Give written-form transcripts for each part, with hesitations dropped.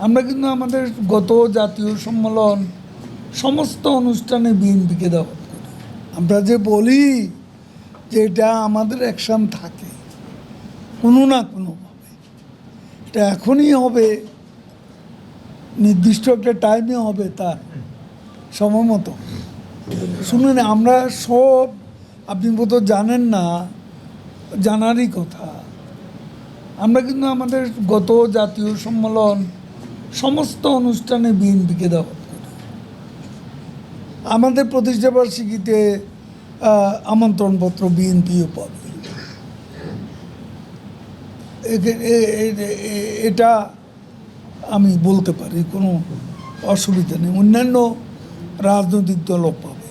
আমরা কিন্তু আমাদের গত জাতীয় সম্মেলন সমস্ত অনুষ্ঠানে বিএনপিকে দাওয়াত করি। আমরা যে বলি যে এটা আমাদের অ্যাকশন থাকে কোনো না কোনোভাবে, এটা এখনই হবে, নির্দিষ্ট একটা টাইমে হবে, তার সময় মতো। শুনুন, আমরা সব, আপনি বোধহয় জানেন না, জানারই কথা, আমরা কিন্তু আমাদের গত জাতীয় সম্মেলন সমস্ত অনুষ্ঠানে বিএনপিকে দাওয়াত করি। আমাদের প্রতিষ্ঠাবার্ষিকীতে আমন্ত্রণপত্র বিএনপিও পাবে। এটা আমি বলতে পারি, কোনো অসুবিধা নেই। অন্যান্য রাজনৈতিক দলও পাবে,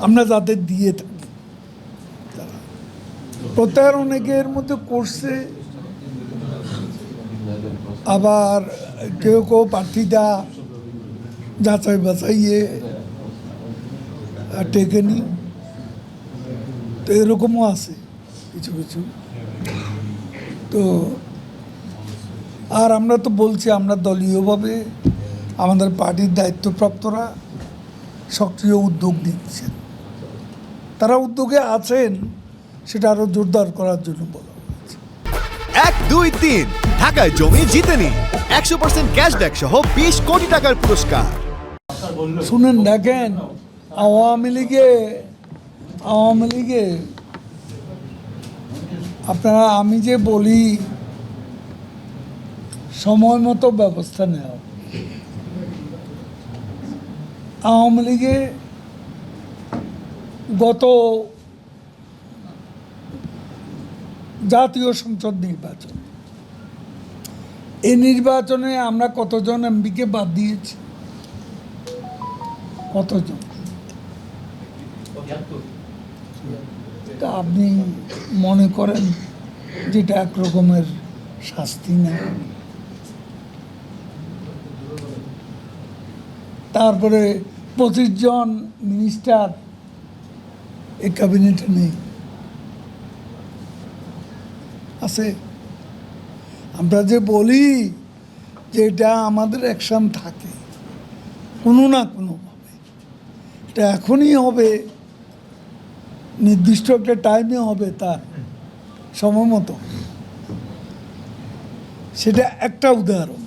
আমরা যাদের দিয়ে থাকি। তারা প্রত্যাহার অনেকের মধ্যে করছে, আবার কেউ কেউ প্রার্থীটা যাচাই বাছাইয়ে টেকেনি, তো এরকমও আছে কিছু কিছু। তো আর আমরা তো বলছি, আমরা দলীয়ভাবে আমাদের পার্টির দায়িত্বপ্রাপ্তরা সক্রিয় উদ্যোগ নিচ্ছেন, তারা উদ্যোগে আছেন, সেটা আরও জোরদার করার জন্য বলা হয়েছে। 1, 2, 3 ঢাকায় জমি জিতে নিন 100% ক্যাশব্যাক সহ 20 কোটি টাকার পুরস্কার। শুনেন, দেখেন, আওয়ামী লীগে আপনারা, আমি যে বলি সময় মতো ব্যবস্থা নেওয়া, আওয়ামী লীগে গত জাতীয় সংসদ নির্বাচন, এই নির্বাচনে আমরা কতজন এমপিকে বাদ দিয়েছি? কতজন? তা আপনি মনে করেন যেটা এক রকমের শাস্তি না? তারপরে 25 জন মিনিস্টার এই ক্যাবিনেটে নেই, আছে। আমরা যে বলি যে এটা আমাদের অ্যাকশন থাকে কোনো না কোনোভাবে, এটা এখনই হবে, নির্দিষ্ট একটা টাইমে হবে, তার সময় মতো। সেটা একটা উদাহরণ।